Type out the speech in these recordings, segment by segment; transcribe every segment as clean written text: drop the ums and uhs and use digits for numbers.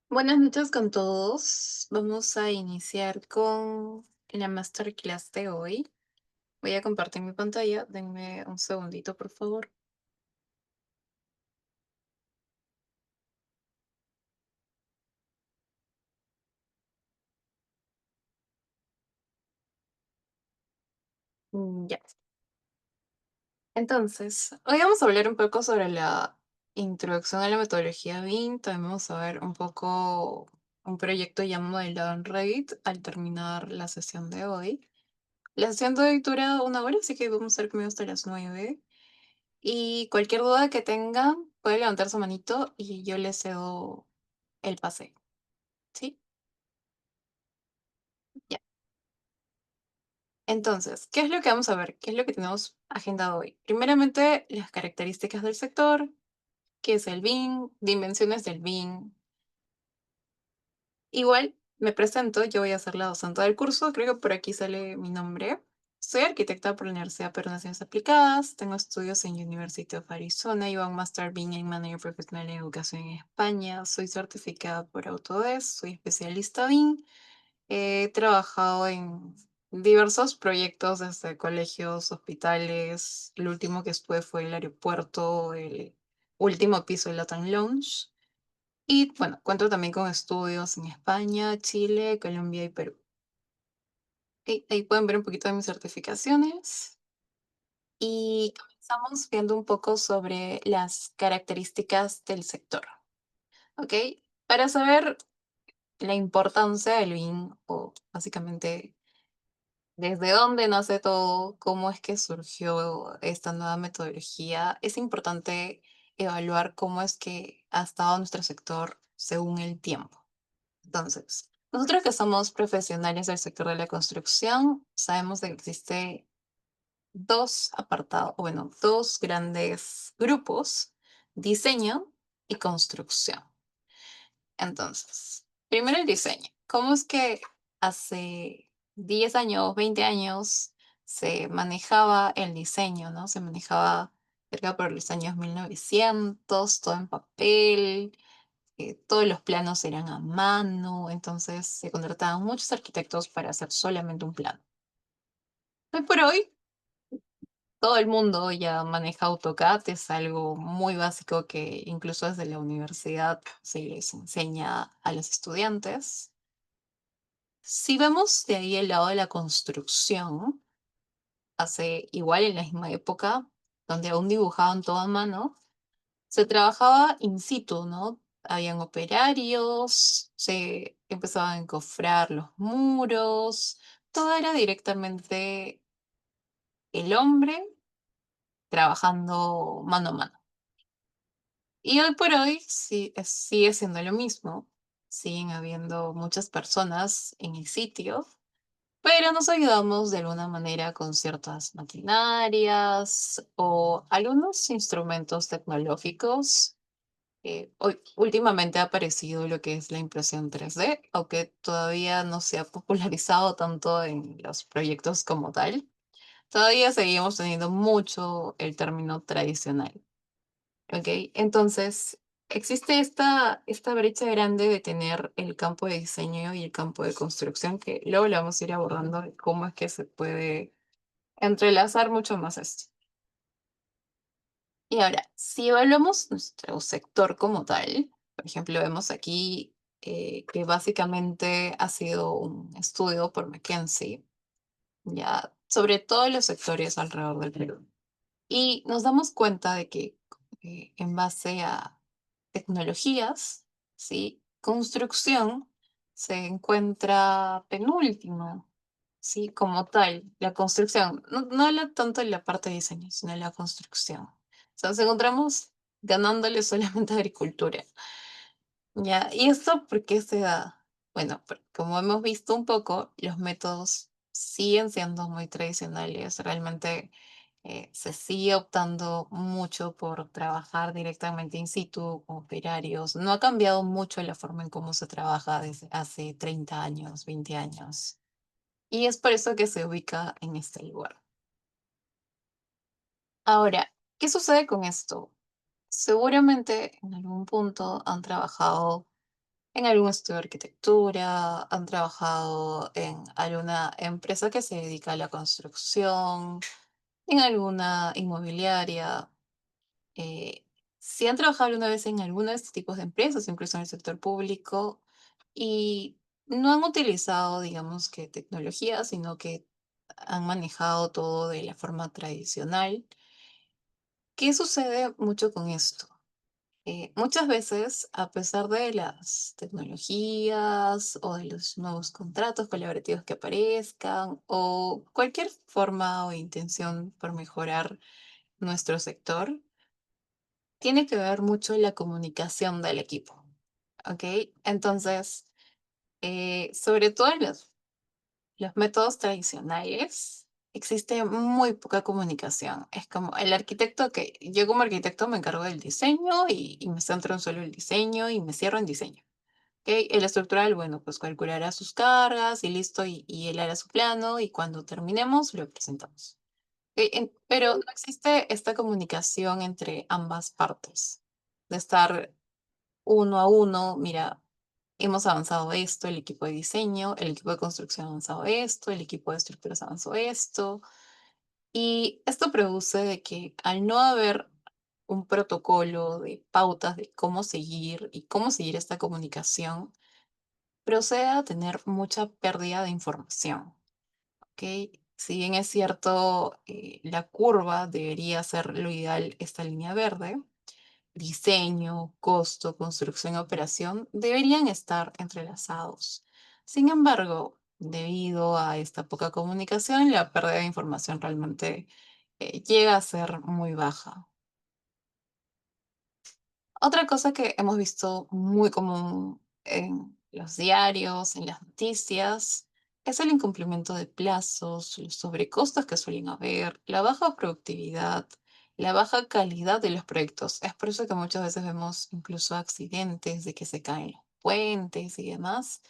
Buenas noches con todos. Vamos a iniciar con la masterclass de hoy. Voy a compartir mi pantalla. Denme un segundito, por favor. Ya. Entonces, hoy vamos a hablar un poco sobre la introducción a la metodología BIM. También vamos a ver un poco un proyecto ya modelado en Revit al terminar la sesión de hoy. La sesión de hoy dura una hora, así que vamos a estar conmigo hasta las 9. Y cualquier duda que tengan, puede levantar su manito y yo le cedo el pase, ¿sí? Ya. Entonces, ¿qué es lo que vamos a ver? ¿Qué es lo que tenemos agendado hoy? Primeramente, las características del sector, qué es el BIM, dimensiones del BIM. Igual, me presento, yo voy a ser la docente del curso, creo que por aquí sale mi nombre. Soy arquitecta por la Universidad Peruana de Ciencias Aplicadas, tengo estudios en University of Arizona, y un Master BIM en Manager Profesional en Educación en España, soy certificada por Autodesk, soy especialista BIM. He trabajado en diversos proyectos desde colegios, hospitales. El último que estuve fue el aeropuerto, el último piso del Latam Lounge. Y bueno, cuento también con estudios en España, Chile, Colombia y Perú. Ok, ahí pueden ver un poquito de mis certificaciones. Y comenzamos viendo un poco sobre las características del sector. ¿Ok? Para saber la importancia del BIM, o básicamente desde dónde nace todo, cómo es que surgió esta nueva metodología, es importante evaluar cómo es que ha estado nuestro sector según el tiempo. Entonces, nosotros que somos profesionales del sector de la construcción, sabemos que existe dos apartados, o bueno, dos grandes grupos, diseño y construcción. Entonces, primero el diseño. ¿Cómo es que hace 10 años, 20 años se manejaba el diseño, ¿no? Se manejaba cerca por los años 1900, todo en papel, todos los planos eran a mano, entonces se contrataban muchos arquitectos para hacer solamente un plano. Hoy por hoy, todo el mundo ya maneja AutoCAD, es algo muy básico que incluso desde la universidad se les enseña a los estudiantes. Si vemos de ahí el lado de la construcción, hace igual en la misma época, donde aún dibujaban todo a mano, se trabajaba in situ, ¿no? Habían operarios, se empezaban a encofrar los muros, todo era directamente el hombre trabajando mano a mano. Y hoy por hoy sí, sigue siendo lo mismo, siguen habiendo muchas personas en el sitio, pero nos ayudamos de alguna manera con ciertas maquinarias o algunos instrumentos tecnológicos. Hoy, últimamente ha aparecido lo que es la impresión 3D, aunque todavía no se ha popularizado tanto en los proyectos como tal. Todavía seguimos teniendo mucho el término tradicional. ¿Ok? Entonces, existe esta brecha grande de tener el campo de diseño y el campo de construcción, que luego le vamos a ir abordando de cómo es que se puede entrelazar mucho más esto. Y ahora, si evaluamos nuestro sector como tal, por ejemplo, vemos aquí que básicamente ha sido un estudio por McKinsey, ya sobre todos los sectores alrededor del Perú. Y nos damos cuenta de que en base a tecnologías, ¿sí? Construcción se encuentra penúltimo, ¿sí? Como tal, la construcción, no habla tanto de la parte de diseño, sino de la construcción. O sea, nos encontramos ganándole solamente a agricultura. Ya, ¿y esto por qué se da? Bueno, como hemos visto un poco, los métodos siguen siendo muy tradicionales. Realmente se sigue optando mucho por trabajar directamente in situ con operarios. No ha cambiado mucho la forma en cómo se trabaja desde hace 30 años, 20 años. Y es por eso que se ubica en este lugar. Ahora, ¿qué sucede con esto? Seguramente en algún punto han trabajado en algún estudio de arquitectura, han trabajado en alguna empresa que se dedica a la construcción, en alguna inmobiliaria. eh, si han trabajado alguna vez en alguno de estos tipos de empresas, incluso en el sector público, y no han utilizado, digamos que tecnología, sino que han manejado todo de la forma tradicional. ¿Qué sucede mucho con esto? Muchas veces, a pesar de las tecnologías o de los nuevos contratos colaborativos que aparezcan o cualquier forma o intención por mejorar nuestro sector, tiene que ver mucho la comunicación del equipo, ¿ok? Entonces, sobre todo en los métodos tradicionales, existe muy poca comunicación. Es como el arquitecto que yo como arquitecto me encargo del diseño y me centro en solo el diseño y me cierro en diseño. ¿Ok? El estructural, bueno, pues calculará sus cargas y listo, y él hará su plano y cuando terminemos lo presentamos. ¿Ok? Pero no existe esta comunicación entre ambas partes, de estar uno a uno, mira, hemos avanzado esto, el equipo de diseño, el equipo de construcción ha avanzado esto, el equipo de estructuras avanzó esto. Y esto produce de que al no haber un protocolo de pautas de cómo seguir y cómo seguir esta comunicación, procede a tener mucha pérdida de información. ¿Ok? Si bien es cierto, la curva debería ser lo ideal, esta línea verde, diseño, costo, construcción y operación deberían estar entrelazados. Sin embargo, debido a esta poca comunicación, la pérdida de información realmente llega a ser muy baja. Otra cosa que hemos visto muy común en los diarios, en las noticias, es el incumplimiento de plazos, los sobrecostos que suelen haber, la baja productividad, la baja calidad de los proyectos. Es por eso que muchas veces vemos incluso accidentes de que se caen los puentes y demás.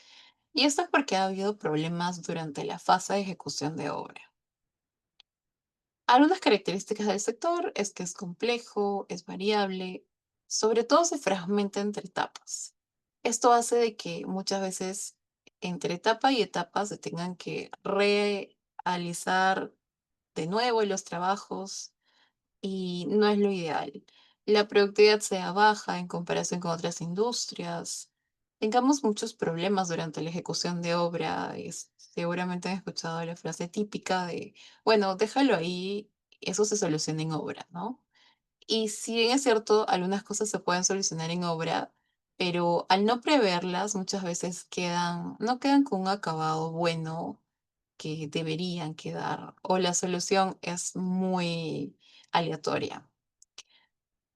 Y esto es porque ha habido problemas durante la fase de ejecución de obra. Algunas características del sector es que es complejo, es variable, sobre todo se fragmenta entre etapas. Esto hace de que muchas veces entre etapa y etapa se tengan que realizar de nuevo los trabajos y no es lo ideal. La productividad sea baja en comparación con otras industrias. Tengamos muchos problemas durante la ejecución de obra. Seguramente han escuchado la frase típica de, bueno, déjalo ahí, eso se soluciona en obra, ¿no? Y si bien es cierto, algunas cosas se pueden solucionar en obra, pero al no preverlas, muchas veces no quedan con un acabado bueno que deberían quedar, o la solución es muy aleatoria.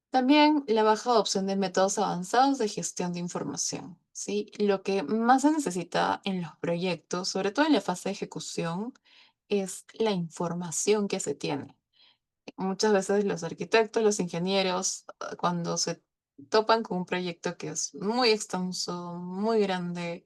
También la baja adopción de métodos avanzados de gestión de información, ¿sí? Lo que más se necesita en los proyectos, sobre todo en la fase de ejecución, es la información que se tiene. Muchas veces los arquitectos, los ingenieros, cuando se topan con un proyecto que es muy extenso, muy grande,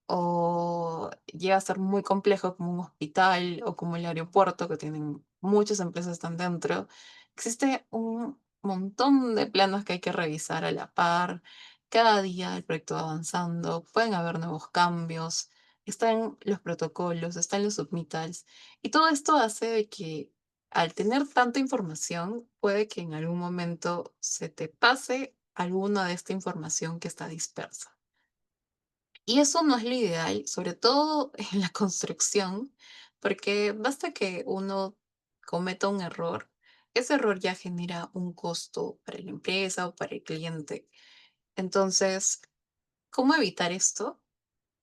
o llega a ser muy complejo como un hospital o como el aeropuerto, que tienen muchas empresas están dentro, existe un montón de planos que hay que revisar a la par. Cada día el proyecto va avanzando, pueden haber nuevos cambios, están los protocolos, están los submittals, y todo esto hace de que al tener tanta información, puede que en algún momento se te pase alguna de esta información que está dispersa. Y eso no es lo ideal, sobre todo en la construcción, porque basta que uno cometa un error, ese error ya genera un costo para la empresa o para el cliente. Entonces, ¿cómo evitar esto?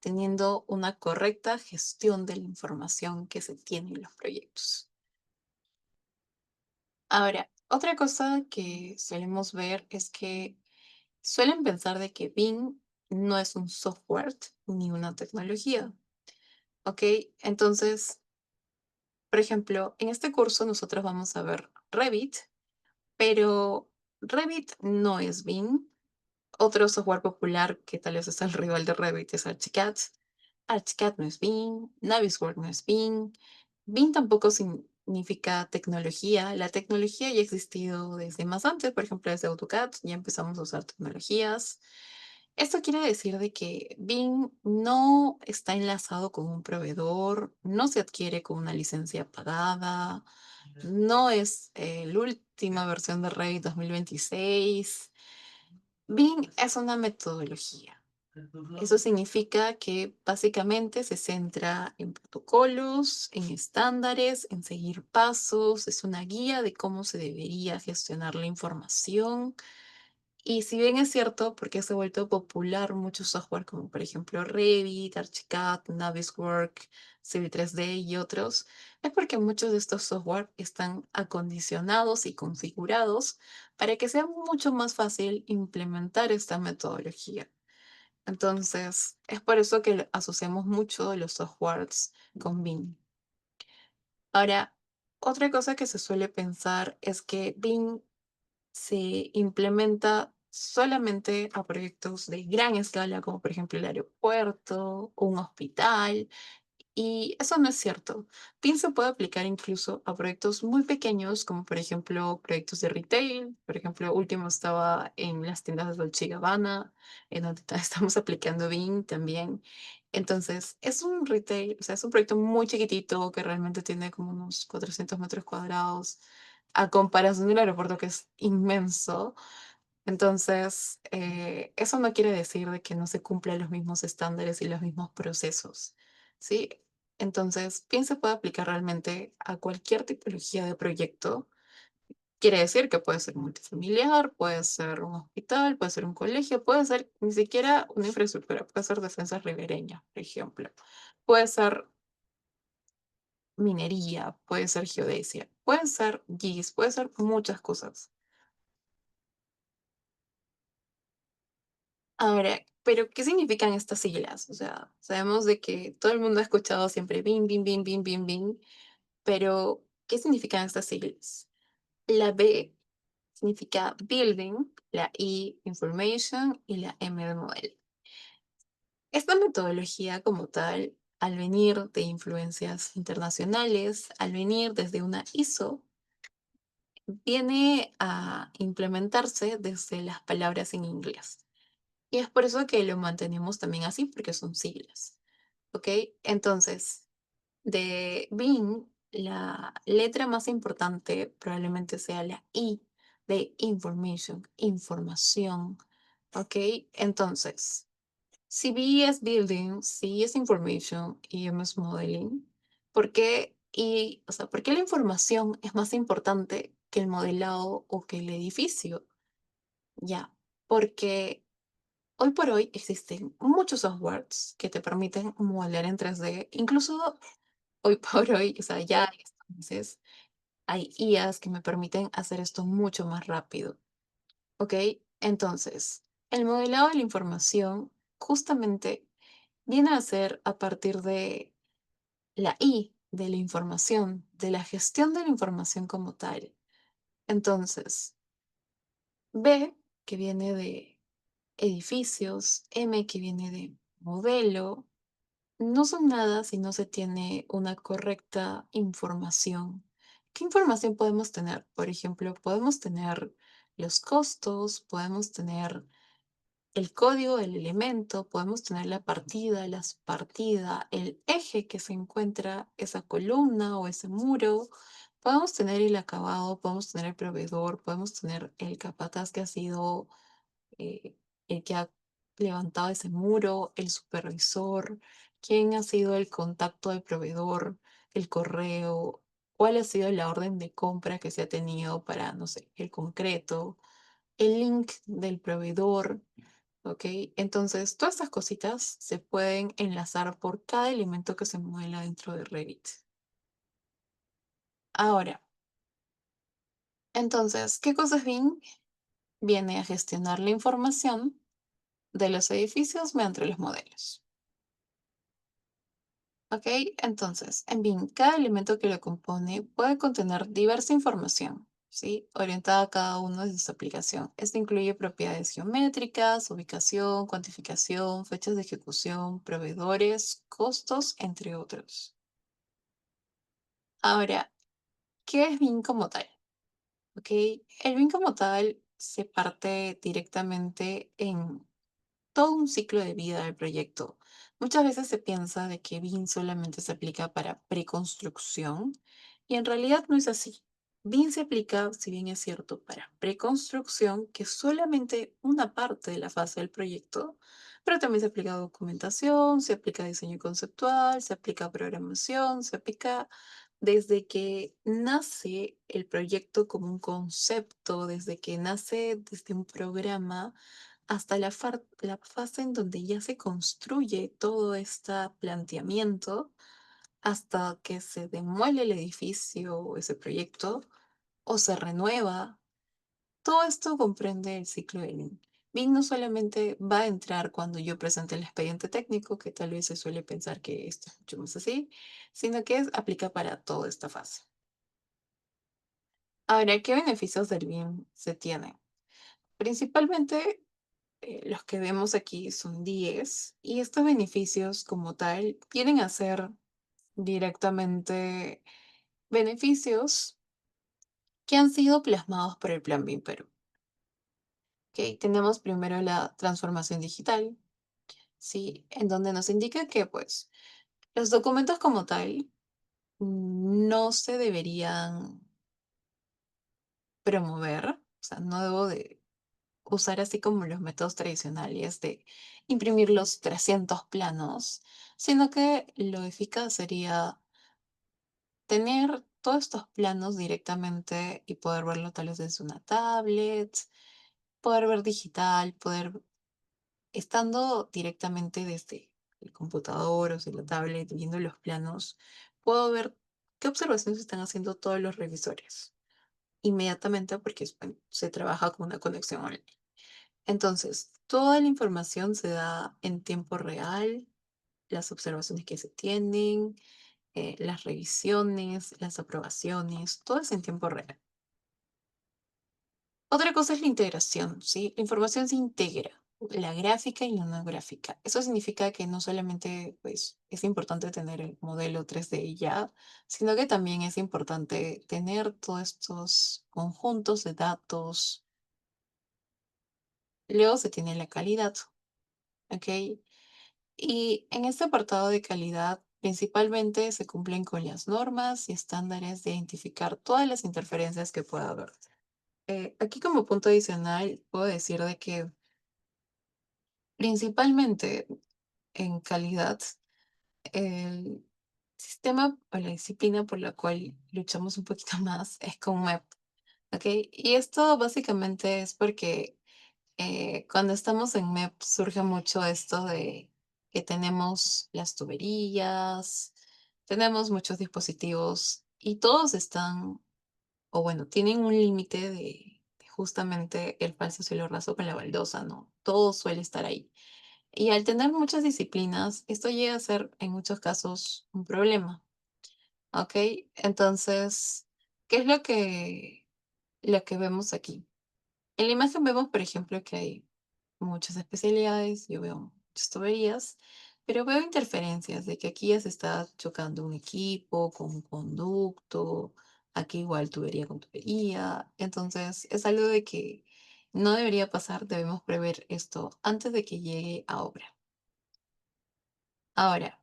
Teniendo una correcta gestión de la información que se tiene en los proyectos. Ahora, otra cosa que solemos ver es que suelen pensar de que Bing no es un software ni una tecnología, ¿ok? Entonces, por ejemplo, en este curso nosotros vamos a ver Revit, pero Revit no es Bing. Otro software popular que tal vez es el rival de Revit es Archicad. Archicad no es Bing, Navisworks no es Bing. Bing tampoco significa tecnología. La tecnología ya ha existido desde más antes, por ejemplo, desde AutoCAD ya empezamos a usar tecnologías. Esto quiere decir de que Bing no está enlazado con un proveedor, no se adquiere con una licencia pagada, no es la última versión de Revit 2026. Bing es una metodología. Eso significa que básicamente se centra en protocolos, en estándares, en seguir pasos, es una guía de cómo se debería gestionar la información. Y si bien es cierto, porque se ha vuelto popular muchos software como por ejemplo Revit, Archicad, Navisworks, Civil 3D y otros, es porque muchos de estos software están acondicionados y configurados para que sea mucho más fácil implementar esta metodología. Entonces, es por eso que asociamos mucho los softwares con Bing. Ahora, otra cosa que se suele pensar es que Bing se implementa solamente a proyectos de gran escala, como por ejemplo el aeropuerto, un hospital, y eso no es cierto. PIN se puede aplicar incluso a proyectos muy pequeños, como por ejemplo proyectos de retail. Por ejemplo, último estaba en las tiendas de Dolce y Gabbana, en donde estamos aplicando BIM también. Entonces, es un retail, o sea, es un proyecto muy chiquitito que realmente tiene como unos 400 metros cuadrados, a comparación del aeropuerto que es inmenso. Entonces, eso no quiere decir de que no se cumplan los mismos estándares y los mismos procesos, ¿sí? Entonces, bien se puede aplicar realmente a cualquier tipología de proyecto. Quiere decir que puede ser multifamiliar, puede ser un hospital, puede ser un colegio, puede ser ni siquiera una infraestructura, puede ser defensa ribereña, por ejemplo. Puede ser minería, puede ser geodesia, puede ser GIS, puede ser muchas cosas. Ahora, pero ¿qué significan estas siglas? O sea, sabemos de que todo el mundo ha escuchado siempre BIM, BIM, BIM, BIM, BIM, BIM, pero ¿qué significan estas siglas? La B significa Building, la I Information y la M de Model. Esta metodología como tal, al venir de influencias internacionales, al venir desde una ISO, viene a implementarse desde las palabras en inglés. Y es por eso que lo mantenemos también así, porque son siglas. ¿Ok? Entonces, de Bing, la letra más importante probablemente sea la I de information, información. ¿Ok? Entonces, si B es building, C es information y M es modeling, ¿por qué? O sea, ¿por qué la información es más importante que el modelado o que el edificio? Ya, porque hoy por hoy existen muchos softwares que te permiten modelar en 3D. Incluso hoy por hoy, o sea, ya en estos meses, hay IAs que me permiten hacer esto mucho más rápido. ¿Ok? Entonces, el modelado de la información justamente viene a ser a partir de la I, de la información, de la gestión de la información como tal. Entonces, B, que viene de edificios, M, que viene de modelo, no son nada si no se tiene una correcta información. ¿Qué información podemos tener? Por ejemplo, podemos tener los costos, podemos tener el código del elemento, podemos tener la partida, las partida, el eje que se encuentra esa columna o ese muro, podemos tener el acabado, podemos tener el proveedor, podemos tener el capataz que ha sido eh, el que ha levantado ese muro, el supervisor, quién ha sido el contacto del proveedor, el correo, cuál ha sido la orden de compra que se ha tenido para, no sé, el concreto, el link del proveedor, ¿ok? Entonces, todas estas cositas se pueden enlazar por cada elemento que se modela dentro de Revit. Ahora, entonces, ¿qué cosa es BIM? Viene a gestionar la información de los edificios mediante los modelos. ¿Ok? Entonces, en BIM, cada elemento que lo compone puede contener diversa información, ¿sí? Orientada a cada uno de su aplicación. Esto incluye propiedades geométricas, ubicación, cuantificación, fechas de ejecución, proveedores, costos, entre otros. Ahora, ¿qué es BIM como tal? ¿Ok? El BIM como tal se parte directamente en todo un ciclo de vida del proyecto. Muchas veces se piensa de que BIM solamente se aplica para preconstrucción y en realidad no es así. BIM se aplica, si bien es cierto, para preconstrucción, que es solamente una parte de la fase del proyecto, pero también se aplica a documentación, se aplica a diseño conceptual, se aplica a programación, se aplica desde que nace el proyecto como un concepto, desde que nace desde un programa, hasta la fase en donde ya se construye todo este planteamiento, hasta que se demuele el edificio o ese proyecto, o se renueva. Todo esto comprende el ciclo de Lean. BIM no solamente va a entrar cuando yo presente el expediente técnico, que tal vez se suele pensar que esto es mucho más así, sino que aplica para toda esta fase. Ahora, ¿qué beneficios del BIM se tienen? Principalmente los que vemos aquí son 10 y estos beneficios como tal vienen a ser directamente beneficios que han sido plasmados por el Plan BIM Perú. ¿Ok? Tenemos primero la transformación digital, ¿sí? En donde nos indica que pues los documentos como tal no se deberían promover, o sea, no debo de usar así como los métodos tradicionales de imprimir los 300 planos, sino que lo eficaz sería tener todos estos planos directamente y poder verlo tal vez desde una tablet, poder ver digital, poder, estando directamente desde el computador o desde la tablet, viendo los planos, puedo ver qué observaciones están haciendo todos los revisores inmediatamente porque bueno, se trabaja con una conexión online. Entonces, toda la información se da en tiempo real, las observaciones que se tienen, las revisiones, las aprobaciones, todo es en tiempo real. Otra cosa es la integración, ¿sí? La información se integra, la gráfica y la no gráfica. Eso significa que no solamente pues, es importante tener el modelo 3D ya, sino que también es importante tener todos estos conjuntos de datos. Luego se tiene la calidad, ¿ok? Y en este apartado de calidad, principalmente se cumplen con las normas y estándares de identificar todas las interferencias que pueda haber. Aquí como punto adicional, puedo decir de que principalmente en calidad, el sistema o la disciplina por la cual luchamos un poquito más es con MEP, ¿ok? Y esto básicamente es porque cuando estamos en MEP surge mucho esto de que tenemos las tuberías, tenemos muchos dispositivos y todos están, o bueno, tienen un límite de justamente el falso cielo raso con la baldosa, ¿no? Todo suele estar ahí. Y al tener muchas disciplinas, esto llega a ser en muchos casos un problema, ¿ok? Entonces, ¿qué es lo que vemos aquí? En la imagen vemos, por ejemplo, que hay muchas especialidades, yo veo muchas tuberías, pero veo interferencias de que aquí ya se está chocando un equipo con un conducto, aquí igual tubería con tubería. Entonces, es algo de que no debería pasar, debemos prever esto antes de que llegue a obra. Ahora,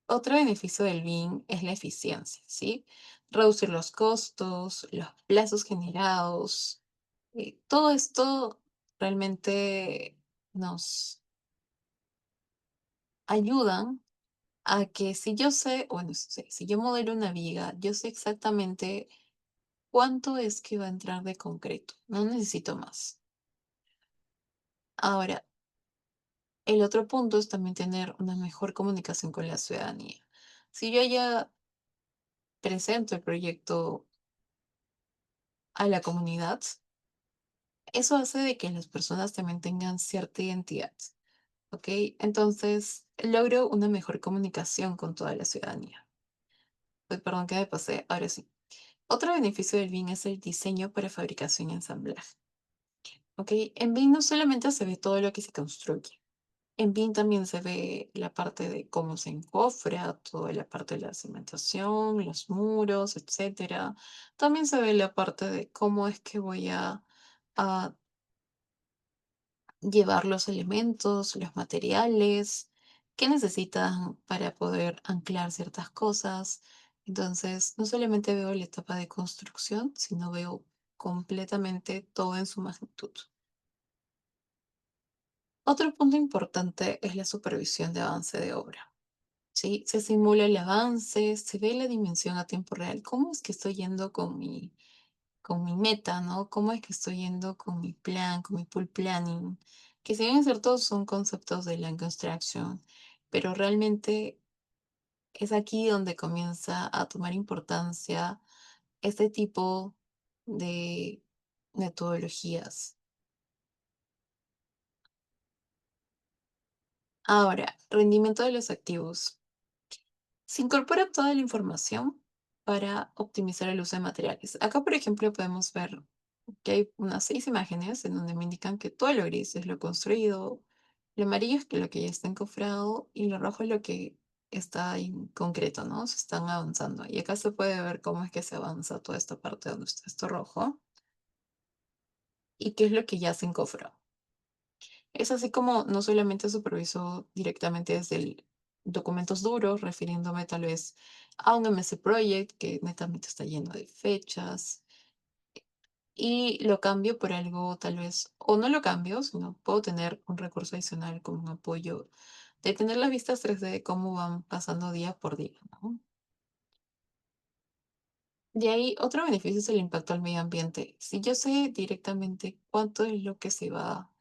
otro beneficio del BIM es la eficiencia, ¿sí? Reducir los costos, los plazos generados, todo esto realmente nos ayudan a que si yo sé, bueno, si yo modelo una viga, yo sé exactamente cuánto es que va a entrar de concreto, no necesito más. Ahora, el otro punto es también tener una mejor comunicación con la ciudadanía. Si yo ya presento el proyecto a la comunidad, eso hace de que las personas también tengan cierta identidad, ¿ok? Entonces, logro una mejor comunicación con toda la ciudadanía. Uy, perdón que me pasé, ahora sí. Otro beneficio del BIM es el diseño para fabricación y ensamblaje, ¿ok? En BIM no solamente se ve todo lo que se construye, en BIM también se ve la parte de cómo se encofra, toda la parte de la cimentación, los muros, etcétera. También se ve la parte de cómo es que voy a llevar los elementos, los materiales, qué necesitan para poder anclar ciertas cosas. Entonces, no solamente veo la etapa de construcción, sino veo completamente todo en su magnitud. Otro punto importante es la supervisión de avance de obra. ¿Sí? Se simula el avance, se ve la dimensión a tiempo real. ¿Cómo es que estoy yendo con mi meta, ¿no? ¿Cómo es que estoy yendo con mi plan, con mi pool planning? Que si bien es cierto, son conceptos de la construction, pero realmente es aquí donde comienza a tomar importancia este tipo de metodologías. Ahora, rendimiento de los activos. Se incorpora toda la información para optimizar el uso de materiales. Acá, por ejemplo, podemos ver que hay unas 6 imágenes en donde me indican que todo lo gris es lo construido, lo amarillo es que lo que ya está encofrado y lo rojo es lo que está en concreto, ¿no? Se están avanzando. Y acá se puede ver cómo es que se avanza toda esta parte donde está esto rojo y qué es lo que ya se encofró. Es así como no solamente superviso directamente desde el documentos duros, refiriéndome tal vez a un MS Project que netamente está lleno de fechas y lo cambio por algo tal vez, o no lo cambio, sino puedo tener un recurso adicional como un apoyo de tener las vistas 3D de cómo van pasando día por día, ¿no? De ahí, otro beneficio es el impacto al medio ambiente. Si yo sé directamente cuánto es lo que se va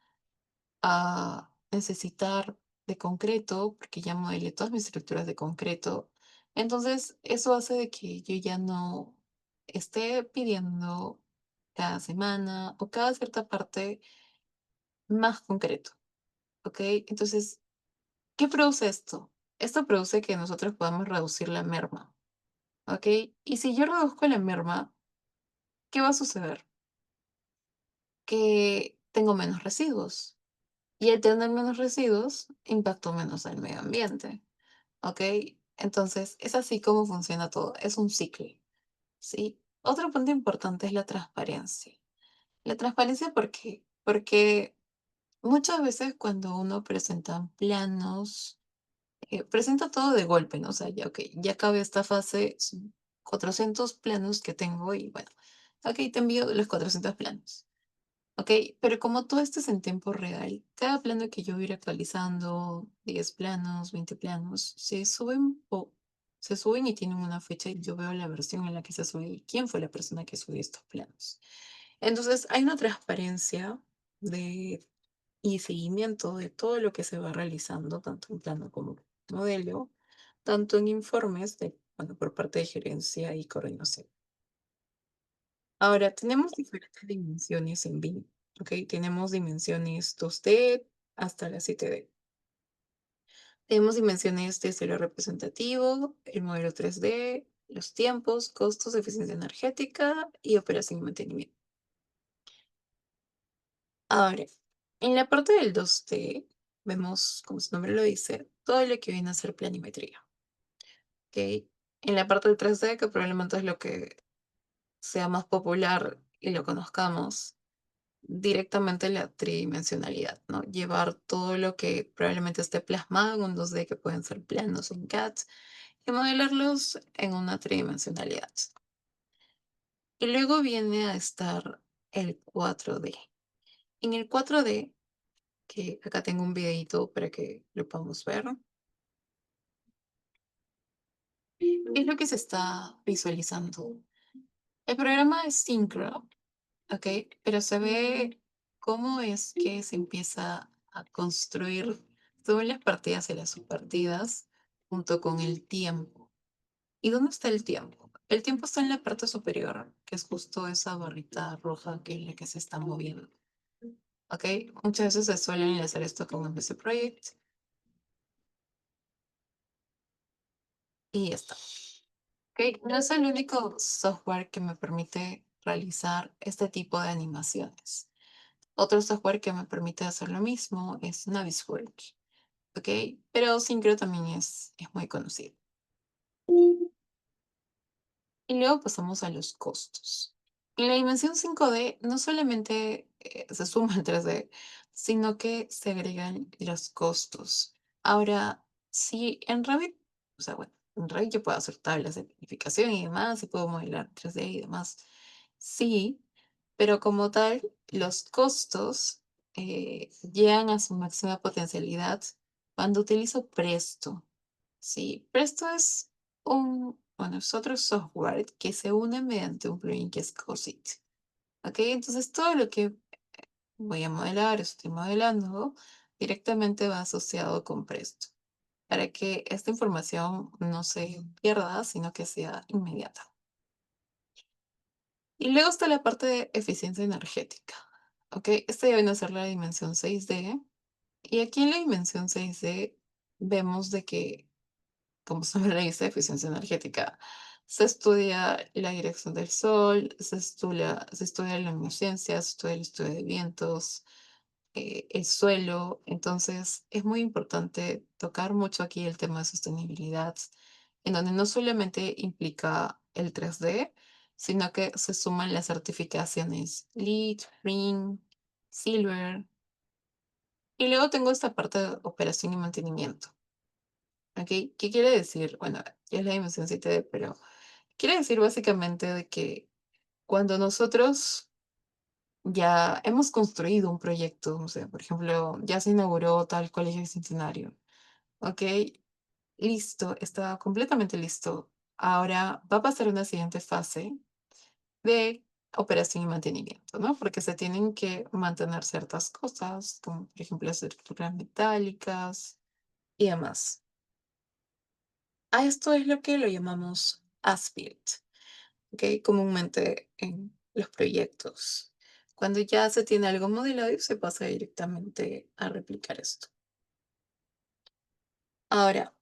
a necesitar de concreto, porque ya modelé todas mis estructuras de concreto. Entonces, eso hace de que yo ya no esté pidiendo cada semana o cada cierta parte más concreto, ¿ok? Entonces, ¿qué produce esto? Esto produce que nosotros podamos reducir la merma, ¿ok? Y si yo reduzco la merma, ¿qué va a suceder? Que tengo menos residuos. Y al tener menos residuos, impacto menos al medio ambiente. ¿Ok? Entonces, es así como funciona todo, es un ciclo, ¿sí? Otro punto importante es la transparencia. La transparencia, ¿por qué? Porque muchas veces cuando uno presenta planos, presenta todo de golpe, ¿no? O sea, ya, ok, ya acabé esta fase, son 400 planos que tengo y bueno, ok, te envío los 400 planos. Ok, pero como todo esto es en tiempo real, cada plano que yo voy a ir actualizando, 10 planos, 20 planos, se suben y tienen una fecha y yo veo la versión en la que se subió y quién fue la persona que subió estos planos. Entonces, hay una transparencia de, y seguimiento de todo lo que se va realizando, tanto en plano como modelo, tanto en informes de, bueno, por parte de gerencia y coordinación. Ahora, tenemos diferentes dimensiones en BIM, ¿ok? Tenemos dimensiones 2D hasta la 7D. Tenemos dimensiones desde lo representativo, el modelo 3D, los tiempos, costos, eficiencia energética y operación y mantenimiento. Ahora, en la parte del 2D, vemos, como su nombre lo dice, todo lo que viene a ser planimetría, ¿ok? En la parte del 3D, que probablemente es lo que sea más popular y lo conozcamos, directamente la tridimensionalidad, ¿no? Llevar todo lo que probablemente esté plasmado en un 2D, que pueden ser planos en CAD, y modelarlos en una tridimensionalidad. Y luego viene a estar el 4D. En el 4D, que acá tengo un videito para que lo podamos ver, es lo que se está visualizando. El programa es Synchro, ¿ok? Pero se ve cómo es que se empieza a construir todas las partidas y las subpartidas junto con el tiempo. ¿Y dónde está el tiempo? El tiempo está en la parte superior, que es justo esa barrita roja que es la que se está moviendo. ¿Ok? Muchas veces se suelen enlazar esto con MC Project y ya está. ¿Ok? No es el único software que me permite realizar este tipo de animaciones. Otro software que me permite hacer lo mismo es Navisworks, ¿ok? Pero Synchro también es muy conocido. Y luego pasamos a los costos. En la dimensión 5D no solamente se suma el 3D, sino que se agregan los costos. Ahora, si en Revit, o sea, bueno, en Revit yo puedo hacer tablas de planificación y demás, y puedo modelar 3D y demás. Sí, pero como tal, los costos llegan a su máxima potencialidad cuando utilizo Presto. Sí, Presto es bueno, es otro software que se une mediante un plugin que es Cosit. ¿Ok? Entonces todo lo que voy a modelar, estoy modelando, directamente va asociado con Presto, para que esta información no se pierda, sino que sea inmediata. Y luego está la parte de eficiencia energética. ¿Ok? Esta ya viene a ser la dimensión 6D. Y aquí en la dimensión 6D vemos de que, como se me dice, eficiencia energética, se estudia la dirección del sol, se estudia la luminiscencia, se estudia el estudio de vientos, el suelo. Entonces, es muy importante tocar mucho aquí el tema de sostenibilidad, en donde no solamente implica el 3D, sino que se suman las certificaciones LEED, Green, Silver. Y luego tengo esta parte de operación y mantenimiento. ¿Ok? ¿Qué quiere decir? Bueno, ya es la dimensión 7D, pero quiere decir básicamente de que cuando nosotros ya hemos construido un proyecto, no sé, por ejemplo, ya se inauguró tal colegio bicentenario, ¿ok? Listo, está completamente listo. Ahora va a pasar una siguiente fase de operación y mantenimiento, ¿no? Porque se tienen que mantener ciertas cosas, como por ejemplo las estructuras metálicas y demás. A esto es lo que lo llamamos as-built, ¿ok? Comúnmente en los proyectos. Cuando ya se tiene algo modelado y se pasa directamente a replicar esto. Ahora,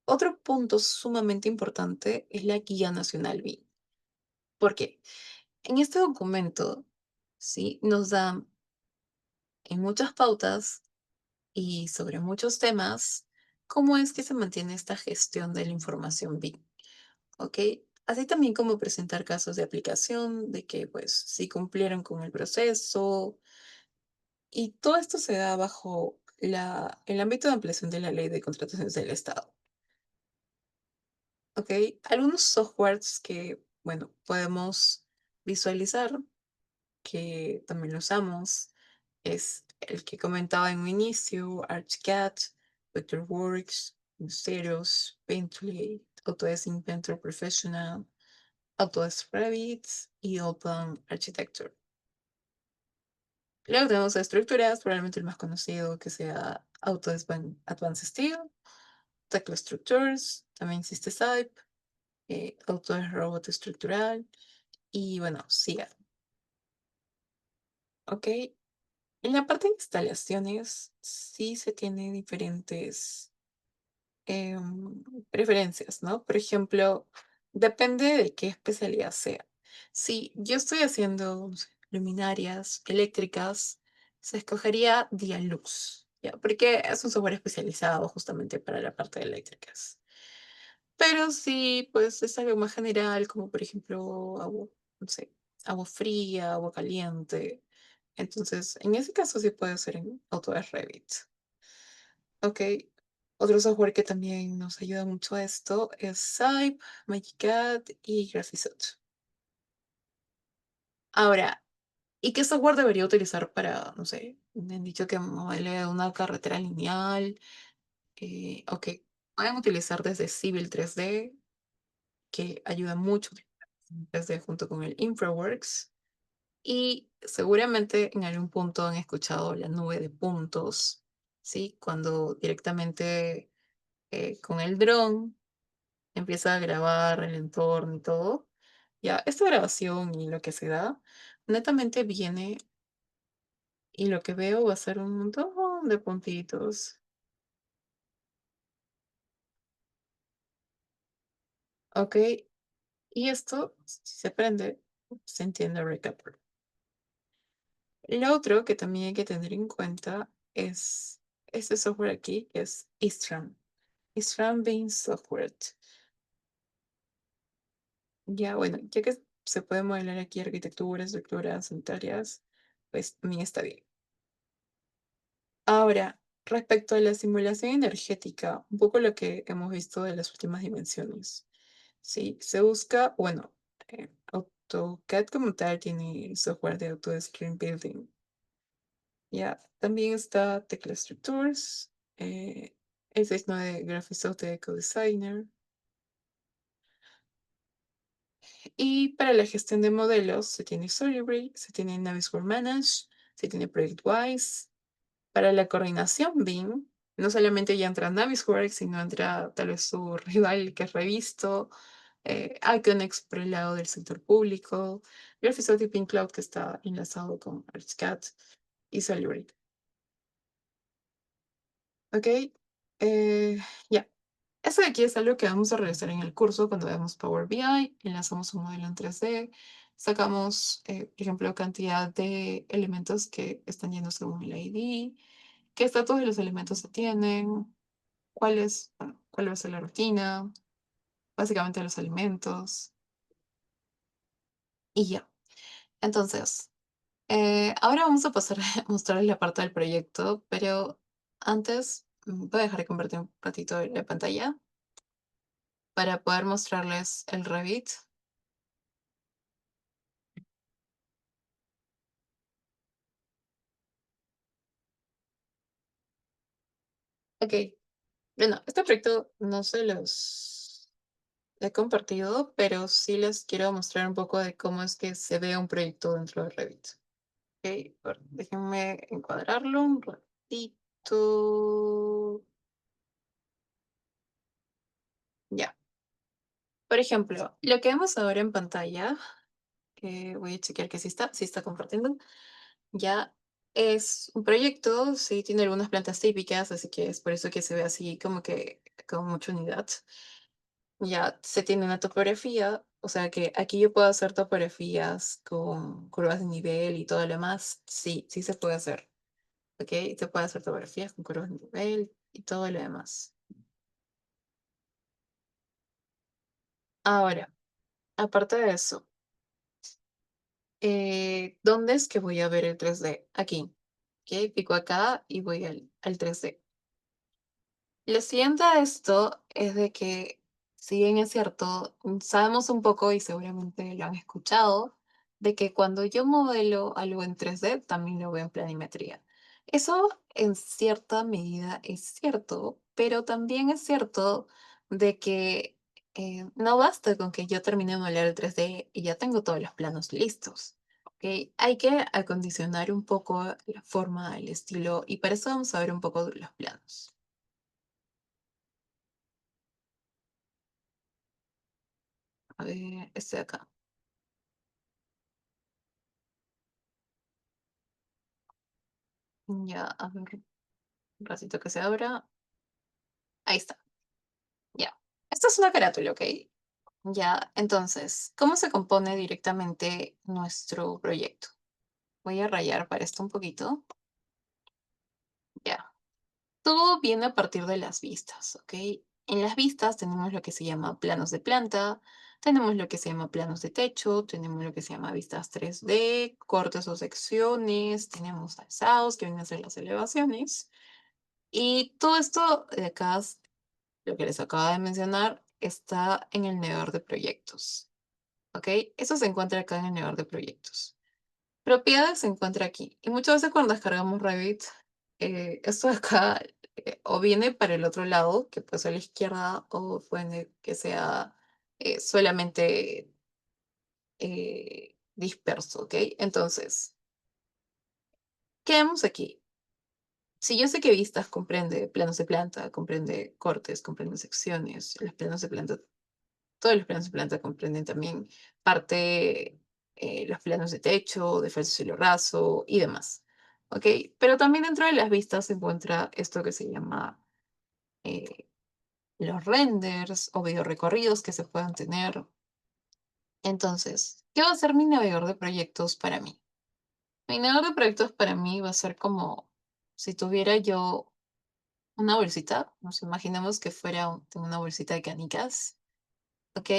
otro punto sumamente importante es la Guía Nacional BIM. ¿Por qué? En este documento, ¿sí? Nos da en muchas pautas y sobre muchos temas cómo es que se mantiene esta gestión de la información BIM. ¿Ok? Así también como presentar casos de aplicación, de que pues sí cumplieron con el proceso, y todo esto se da bajo el ámbito de ampliación de la ley de contrataciones del Estado. ¿Ok? Algunos softwares que, bueno, podemos visualizar, que también lo usamos, es el que comentaba en un inicio, ArchiCAD, Vectorworks, Luceros, Painterly, Autodesk Inventor Professional, Autodesk Revit y Open Architecture. Luego tenemos estructuras, probablemente el más conocido que sea Autodesk Advanced Steel, Tecla Structures, también existe SAP, Autodesk Robot Estructural y bueno, SIA. ¿Ok? En la parte de instalaciones sí se tiene diferentes preferencias, ¿no? Por ejemplo, depende de qué especialidad sea. Si yo estoy haciendo no sé, luminarias eléctricas, se escogería Dialux, ¿ya? Porque es un software especializado justamente para la parte de eléctricas. Pero si pues es algo más general, como por ejemplo agua, no sé, agua fría, agua caliente, entonces en ese caso sí puede ser en Autodesk Revit. Ok. Otro software que también nos ayuda mucho a esto es Sype, Magicat y Graphisoft. Ahora, ¿y qué software debería utilizar para, no sé, me han dicho que modele una carretera lineal? Ok, pueden utilizar desde Civil 3D, que ayuda mucho Civil 3D junto con el InfraWorks. Y seguramente en algún punto han escuchado la nube de puntos, ¿sí? Cuando directamente con el dron empieza a grabar el entorno y todo. Ya, esta grabación y lo que se da, netamente viene y lo que veo va a ser un montón de puntitos. ¿Ok? Y esto, si se prende, se entiende recap. Lo otro que también hay que tener en cuenta es este software aquí, que es Istram. Istram Beam Software. Ya, bueno, ya que se puede modelar aquí arquitecturas, estructuras sanitarias, pues también está bien. Ahora, respecto a la simulación energética, un poco lo que hemos visto de las últimas dimensiones. Sí, se busca, bueno, AutoCAD como tal tiene software de auto screen building. Ya, también está Tecla Structures, el 69 Graphisoft de EcoDesigner. Y para la gestión de modelos se tiene Solibri, se tiene Navisworks Manage, se tiene ProjectWise. Para la coordinación BIM, no solamente ya entra Navisworks, sino entra tal vez su rival que es Revisto, Iconex por el lado del sector público, Graphisoft y Pink Cloud que está enlazado con ArchiCAD y Solibri. ¿Ok? Ya. Eso de aquí es algo que vamos a realizar en el curso cuando veamos Power BI, enlazamos un modelo en 3D, sacamos, por ejemplo, cantidad de elementos que están yendo según el ID, qué estatus de los elementos se tienen, bueno, cuál va a ser la rutina, básicamente los elementos, y ya. Entonces, ahora vamos a pasar a mostrarles la parte del proyecto, pero antes voy a dejar de compartir un ratito la pantalla para poder mostrarles el Revit. Ok, bueno, este proyecto no se los he compartido, pero sí les quiero mostrar un poco de cómo es que se ve un proyecto dentro de Revit. Ok, déjenme encuadrarlo un ratito. Ya. Por ejemplo, lo que vemos ahora en pantalla, que voy a chequear que sí está compartiendo, ya es un proyecto, sí tiene algunas plantas típicas, así que es por eso que se ve así como que con mucha unidad. Ya se tiene una topografía, o sea que aquí yo puedo hacer topografías con curvas de nivel y todo lo demás. Sí, sí se puede hacer. ¿Ok? Se puede hacer topografías con curvas de nivel y todo lo demás. Ahora, aparte de eso, ¿dónde es que voy a ver el 3D? Aquí. ¿Ok? Pico acá y voy al 3D. Lo siguiente a esto es de que, si bien es cierto, sabemos un poco y seguramente lo han escuchado, de que cuando yo modelo algo en 3D, también lo veo en planimetría. Eso en cierta medida es cierto, pero también es cierto de que no basta con que yo termine de modelar el 3D y ya tengo todos los planos listos. ¿Ok? Hay que acondicionar un poco la forma, el estilo, y para eso vamos a ver un poco de los planos. A ver, este de acá. Ya, a ver, un ratito que se abra. Ahí está, ya. Esta es una carátula, ¿ok? Ya, entonces, ¿cómo se compone directamente nuestro proyecto? Voy a rayar para esto un poquito. Ya. Todo viene a partir de las vistas, ¿ok? En las vistas tenemos lo que se llama planos de planta, tenemos lo que se llama planos de techo, tenemos lo que se llama vistas 3D, cortes o secciones, tenemos alzados, que vienen a ser las elevaciones. Y todo esto de acá, lo que les acabo de mencionar, está en el navegador de proyectos. ¿Ok? Eso se encuentra acá en el navegador de proyectos. Propiedades se encuentra aquí. Y muchas veces cuando descargamos Revit, esto de acá o viene para el otro lado, que puede ser a la izquierda, o puede que sea solamente disperso. ¿Ok? Entonces, ¿qué vemos aquí? Si yo sé que vistas comprende planos de planta, comprende cortes, comprende secciones, los planos de planta, todos los planos de planta comprenden también parte, los planos de techo, de falso cielo raso y demás. ¿Ok? Pero también dentro de las vistas se encuentra esto que se llama eh, los renders o videorecorridos que se puedan tener. Entonces, ¿qué va a ser mi navegador de proyectos para mí? Mi navegador de proyectos para mí va a ser como si tuviera yo una bolsita, nos imaginemos que fuera una bolsita de canicas, ¿ok?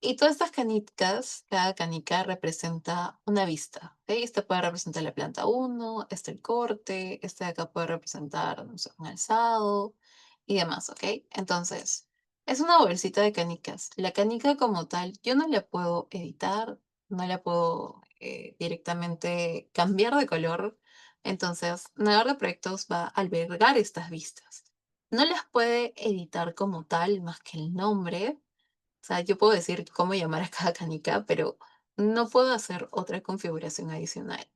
Y todas estas canicas, cada canica representa una vista, ¿ok? Esta puede representar la planta uno, este el corte, este de acá puede representar, no sé, un alzado y demás, ¿ok? Entonces, es una bolsita de canicas. La canica como tal, yo no la puedo editar, no la puedo directamente cambiar de color. Entonces, Navegador de Proyectos va a albergar estas vistas. No las puede editar como tal, más que el nombre. O sea, yo puedo decir cómo llamar a cada canica, pero no puedo hacer otra configuración adicional.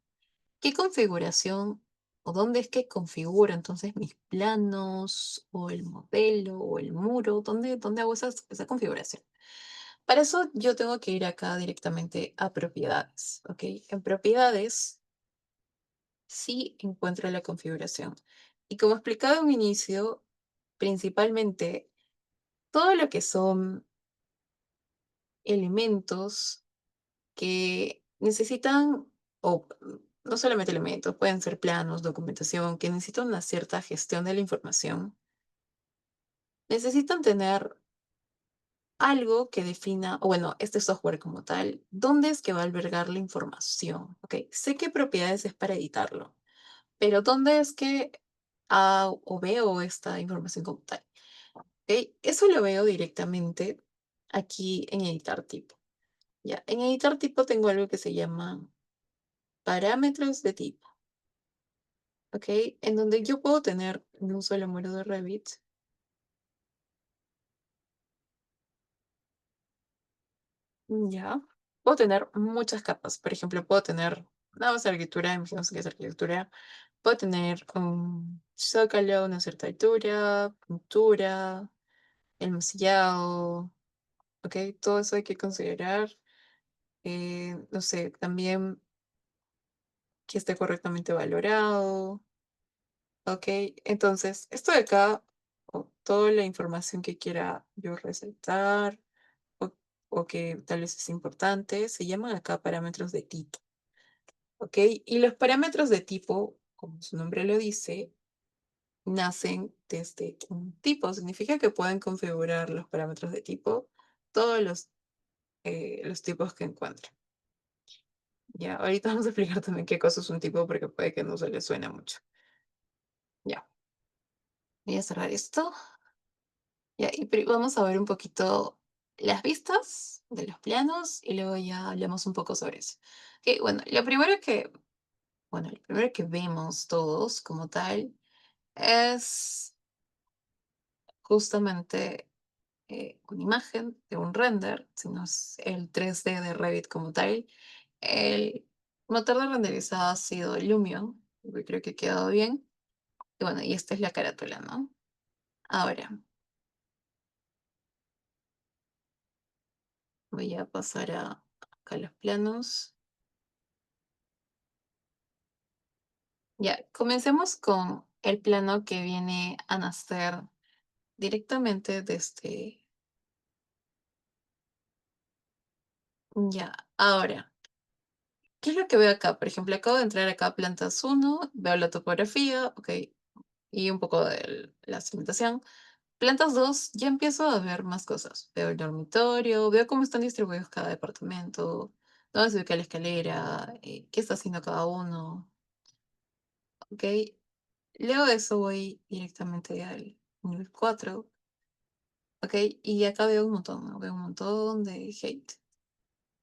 ¿Qué configuración o dónde es que configuro entonces mis planos o el modelo o el muro? ¿Dónde hago esa configuración? Para eso yo tengo que ir acá directamente a propiedades, ¿ok? En propiedades sí encuentro la configuración. Y como explicaba en un inicio, principalmente todo lo que son elementos que necesitan, o no solamente elementos, pueden ser planos, documentación, que necesitan una cierta gestión de la información, necesitan tener algo que defina, o bueno, este software como tal, dónde es que va a albergar la información. Ok, sé qué propiedades es para editarlo, pero dónde es que o veo esta información como tal. Ok, eso lo veo directamente aquí en editar tipo. Ya, en editar tipo tengo algo que se llama parámetros de tipo. ¿Ok? En donde yo puedo tener en un solo muro de Revit, ya, puedo tener muchas capas. Por ejemplo, puedo tener una base de arquitectura, imaginemos que es arquitectura, puedo tener un zócalo, una cierta altura, pintura, el masillado, ¿ok? Todo eso hay que considerar. No sé, también que esté correctamente valorado, ¿ok? Entonces, esto de acá, o toda la información que quiera yo resaltar, o, o que tal vez es importante, se llaman acá parámetros de tipo, ¿ok? Y los parámetros de tipo, como su nombre lo dice, nacen desde un tipo. Significa que pueden configurar los parámetros de tipo, todos los tipos que encuentren. Ya, ahorita vamos a explicar también qué cosa es un tipo porque puede que no se le suene mucho. Ya, voy a cerrar esto. Ya, y vamos a ver un poquito las vistas de los planos y luego ya hablamos un poco sobre eso. Ok, bueno, lo primero que vemos todos como tal es justamente una imagen de un render, si no es el 3D de Revit como tal. El motor de renderizado ha sido Lumion, que creo que ha quedado bien. Y bueno, y esta es la carátula, ¿no? Ahora, voy a pasar acá a los planos. Ya, comencemos con el plano que viene a nacer directamente desde... Ya, ahora, ¿qué es lo que veo acá? Por ejemplo, acabo de entrar acá a plantas uno, veo la topografía, ok, y un poco de la segmentación. Plantas 2 ya empiezo a ver más cosas. Veo el dormitorio, veo cómo están distribuidos cada departamento, dónde se ubica la escalera, qué está haciendo cada uno, ok. Luego de eso voy directamente al nivel 4. Ok, y acá veo un montón, ¿no? Veo un montón de hate,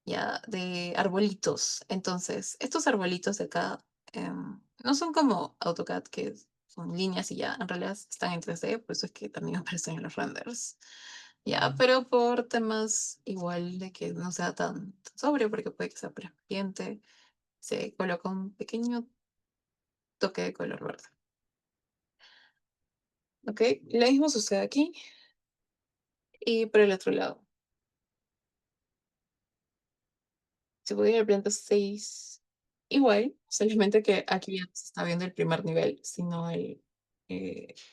ya, de arbolitos. Entonces, estos arbolitos de acá no son como AutoCAD, que son líneas y ya, en realidad están en 3D, por eso es que también aparecen en los renders. Ya, pero por temas igual de que no sea tan sobrio, porque puede que sea transparente, se coloca un pequeño toque de color verde. Ok, lo mismo sucede aquí y por el otro lado. Si voy a la planta 6 igual, solamente que aquí ya no se está viendo el primer nivel, sino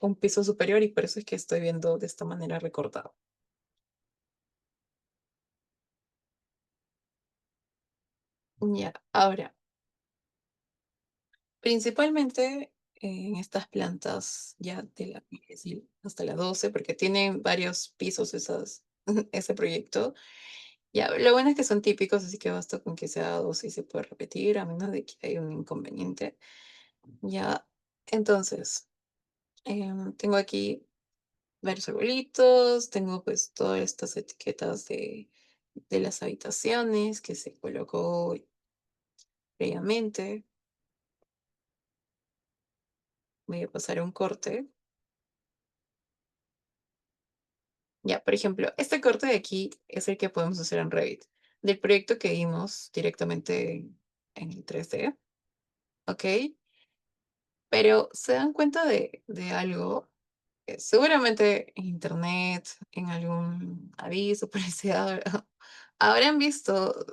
un piso superior y por eso es que estoy viendo de esta manera recortado. Ya, ahora, principalmente en estas plantas ya de la voy a decir, hasta la 12 porque tienen varios pisos ese proyecto. Ya, lo bueno es que son típicos, así que basta con que sea dos y se puede repetir, a menos de que haya un inconveniente. Ya, entonces, tengo aquí varios arbolitos, tengo pues todas estas etiquetas de las habitaciones que se colocó previamente. Voy a pasar a un corte. Ya, por ejemplo, este corte de aquí es el que podemos hacer en Revit, del proyecto que vimos directamente en el 3D, ¿ok? Pero se dan cuenta de algo, seguramente en internet, en algún aviso, publicidad, habrán visto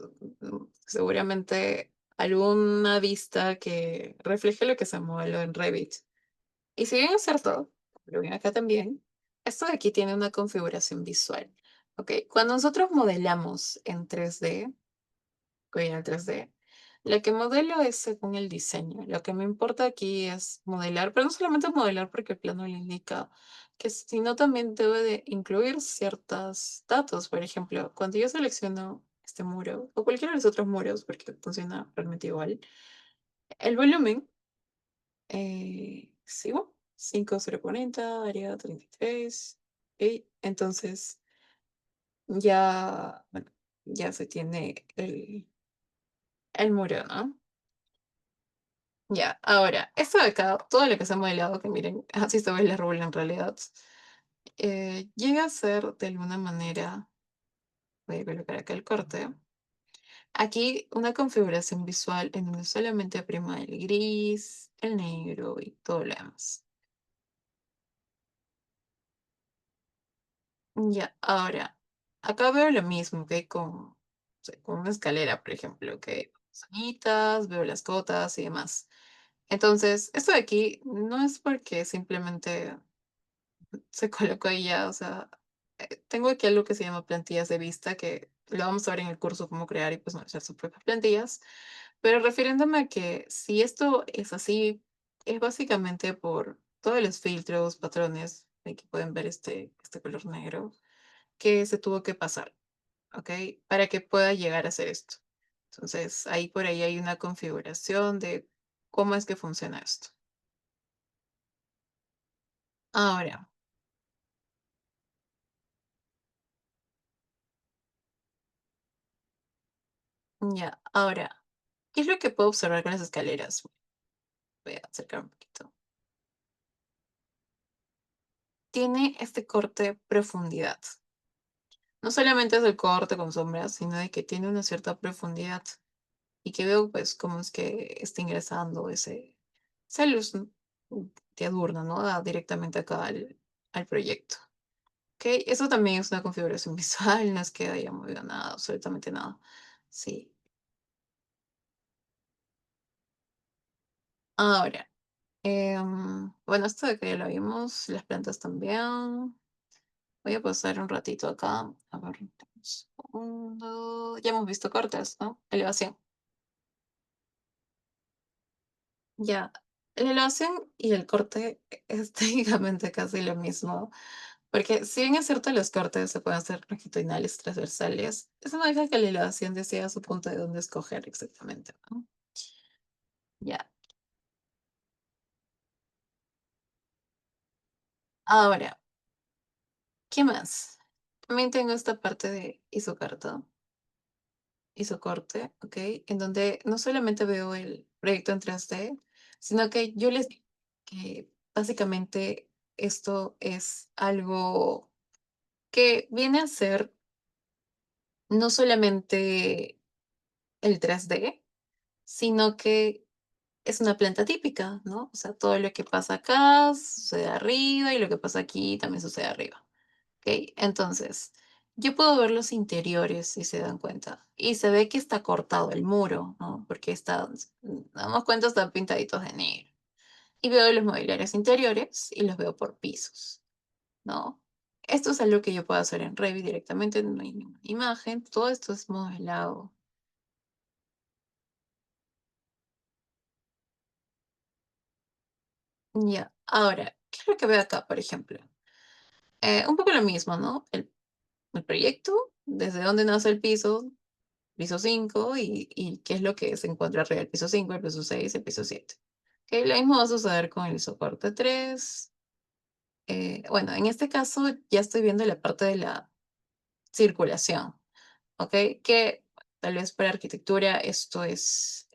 seguramente alguna vista que refleje lo que se modeló en Revit. Y si bien es cierto, lo bien acá también, esto de aquí tiene una configuración visual. ¿Ok? Cuando nosotros modelamos en 3D, en el 3D, lo que modelo es según el diseño. Lo que me importa aquí es modelar, pero no solamente modelar porque el plano le indica que, sino también debe de incluir ciertos datos. Por ejemplo, cuando yo selecciono este muro o cualquiera de los otros muros, porque funciona realmente igual, el volumen, sigo, 5040, área 33. ¿Ok? Entonces, ya, bueno, ya se tiene el muro, ¿no? Ya, ahora, esto de acá, todo lo que se ha modelado, que miren, así se ve la rula en realidad, llega a ser de alguna manera, voy a colocar acá el corte, aquí una configuración visual en donde solamente prima el gris, el negro y todo lo demás. Ya, ahora, acá veo lo mismo que con, o sea, con una escalera, por ejemplo, que sonitas, veo las cotas y demás. Entonces, esto de aquí no es porque simplemente se colocó ahí ya, o sea, tengo aquí algo que se llama plantillas de vista, que lo vamos a ver en el curso cómo crear y pues hacer sus propias plantillas, pero refiriéndome a que si esto es así, es básicamente por todos los filtros, patrones, que pueden ver este color negro, que se tuvo que pasar, ¿ok? Para que pueda llegar a hacer esto. Entonces, ahí por ahí hay una configuración de cómo es que funciona esto. Ahora, ya, ahora, ¿qué es lo que puedo observar con las escaleras? Voy a acercar un poquito. Tiene este corte profundidad. No solamente es el corte con sombras, sino de que tiene una cierta profundidad y que veo pues cómo es que está ingresando esa luz diurna, ¿no? Directamente acá al proyecto. ¿Ok? Eso también es una configuración visual, no es que haya movido nada, absolutamente nada. Sí. Ahora, bueno, esto de que ya lo vimos, las plantas también. Voy a pasar un ratito acá. A ver, un segundo. Ya hemos visto cortes, ¿no? Elevación. Ya. La elevación y el corte es técnicamente casi lo mismo. Porque si bien es cierto, los cortes se pueden hacer longitudinales, transversales, eso no deja que la elevación decida su punto de dónde escoger exactamente, ¿no? Ya. Ahora, ¿qué más? También tengo esta parte de isocarta, isocorte, ¿ok? En donde no solamente veo el proyecto en 3D, sino que yo les digo que básicamente esto es algo que viene a ser no solamente el 3D, sino que es una planta típica, ¿no? O sea, todo lo que pasa acá sucede arriba y lo que pasa aquí también sucede arriba. ¿Ok? Entonces, yo puedo ver los interiores, si se dan cuenta, y se ve que está cortado el muro, ¿no? Porque está, damos cuenta, están pintaditos de negro. Y veo los mobiliarios interiores y los veo por pisos, ¿no? Esto es algo que yo puedo hacer en Revit directamente, no hay ninguna imagen, todo esto es modelado. Ya, ahora, ¿qué es lo que veo acá, por ejemplo? Un poco lo mismo, ¿no? El proyecto, desde dónde nace el piso 5 y qué es lo que se encuentra arriba del piso 5, el piso 6, el piso 7. Ok, lo mismo va a suceder con el soporte 3. Bueno, en este caso ya estoy viendo la parte de la circulación, ¿ok? Que tal vez para arquitectura esto es,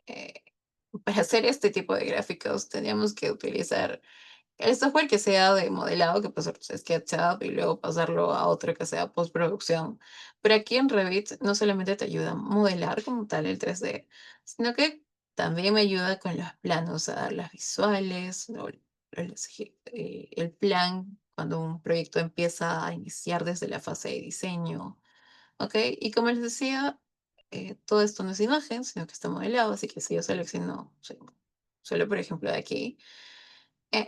para hacer este tipo de gráficos teníamos que utilizar el software que sea de modelado, que pues es SketchUp y luego pasarlo a otro que sea postproducción. Pero aquí en Revit no solamente te ayuda a modelar como tal el 3D, sino que también me ayuda con los planos, a dar las visuales, el plan cuando un proyecto empieza a iniciar desde la fase de diseño. ¿Ok? Y como les decía, todo esto no es imagen, sino que está modelado, así que si yo selecciono solo por ejemplo de aquí,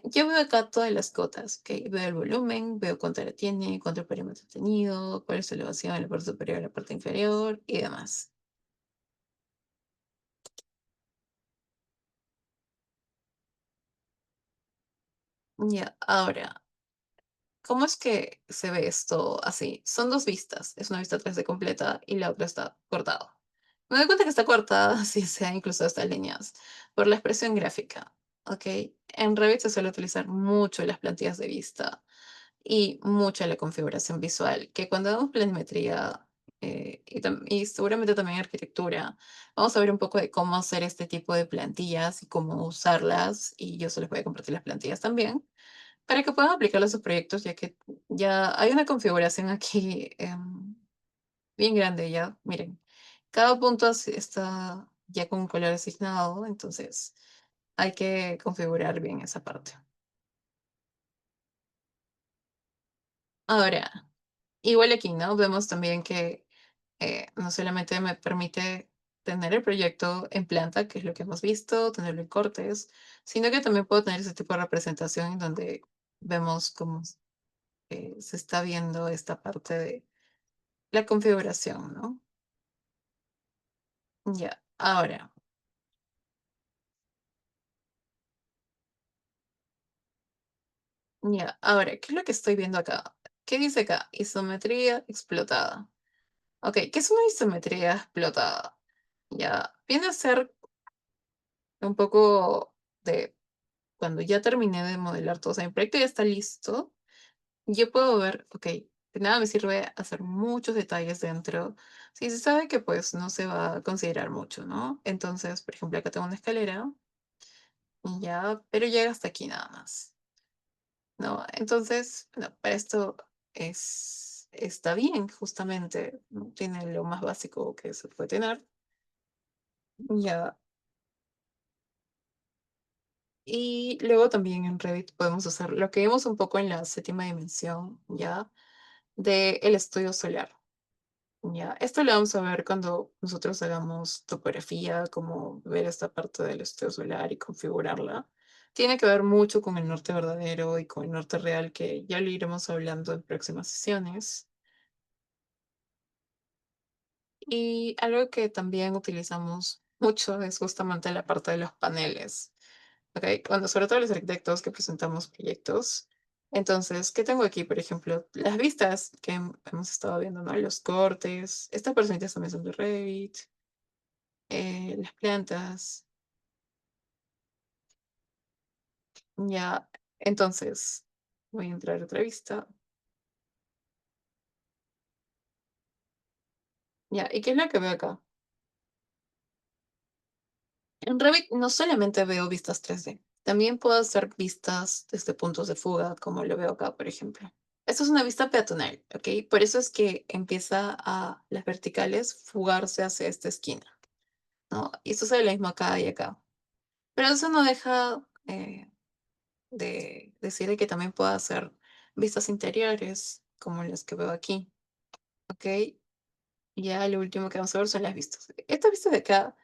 yo veo acá todas las cotas, ¿ok? Veo el volumen, veo cuánto la tiene, cuánto el perímetro ha tenido, cuál es su elevación en la parte superior, la parte inferior y demás. Ya, ahora, ¿cómo es que se ve esto así? Son dos vistas, es una vista 3D completa y la otra está cortada. Me doy cuenta que está cortada, si sea incluso estas líneas, por la expresión gráfica, ¿ok? En Revit se suele utilizar mucho las plantillas de vista y mucha la configuración visual, que cuando damos planimetría y seguramente también arquitectura, vamos a ver un poco de cómo hacer este tipo de plantillas y cómo usarlas, y yo se les voy a compartir las plantillas también, para que puedan aplicarlo a sus proyectos, ya que ya hay una configuración aquí bien grande, ya, miren, cada punto está ya con un color asignado, entonces hay que configurar bien esa parte. Ahora, igual aquí, ¿no? Vemos también que no solamente me permite tener el proyecto en planta, que es lo que hemos visto, tenerlo en cortes, sino que también puedo tener ese tipo de representación en donde vemos cómo se está viendo esta parte de la configuración, ¿no? Ya, ahora, ¿qué es lo que estoy viendo acá? ¿Qué dice acá? Isometría explotada. Ok, ¿qué es una isometría explotada? Ya, viene a ser un poco de cuando ya terminé de modelar todo, o sea, mi proyecto ya está listo, yo puedo ver, ok, de nada me sirve hacer muchos detalles dentro, si se sabe que pues no se va a considerar mucho, ¿no? Entonces, por ejemplo, acá tengo una escalera y ya, pero llega hasta aquí nada más, ¿no? Entonces, bueno, para esto está bien, justamente, ¿no? Tiene lo más básico que se puede tener, ya. Y luego también en Revit podemos hacer lo que vimos un poco en la séptima dimensión, ¿ya? De el estudio solar. Ya, esto lo vamos a ver cuando nosotros hagamos topografía, como ver esta parte del estudio solar y configurarla. Tiene que ver mucho con el norte verdadero y con el norte real, que ya lo iremos hablando en próximas sesiones. Y algo que también utilizamos mucho es justamente la parte de los paneles. ¿Ok? Cuando sobre todo los arquitectos que presentamos proyectos. Entonces, ¿qué tengo aquí? Por ejemplo, las vistas que hemos estado viendo, ¿no? Los cortes. Estas personitas también son de Revit. Las plantas. Ya. Entonces, voy a entrar a otra vista. Ya. ¿Y qué es lo que veo acá? En Revit no solamente veo vistas 3D. También puedo hacer vistas desde puntos de fuga, como lo veo acá, por ejemplo. Esto es una vista peatonal, ¿ok? Por eso es que empieza a las verticales fugarse hacia esta esquina, ¿no? Y esto es lo mismo acá y acá. Pero eso no deja de decir de que también puedo hacer vistas interiores, como las que veo aquí, ¿ok? Y ya lo último que vamos a ver son las vistas. Estas vistas de acá,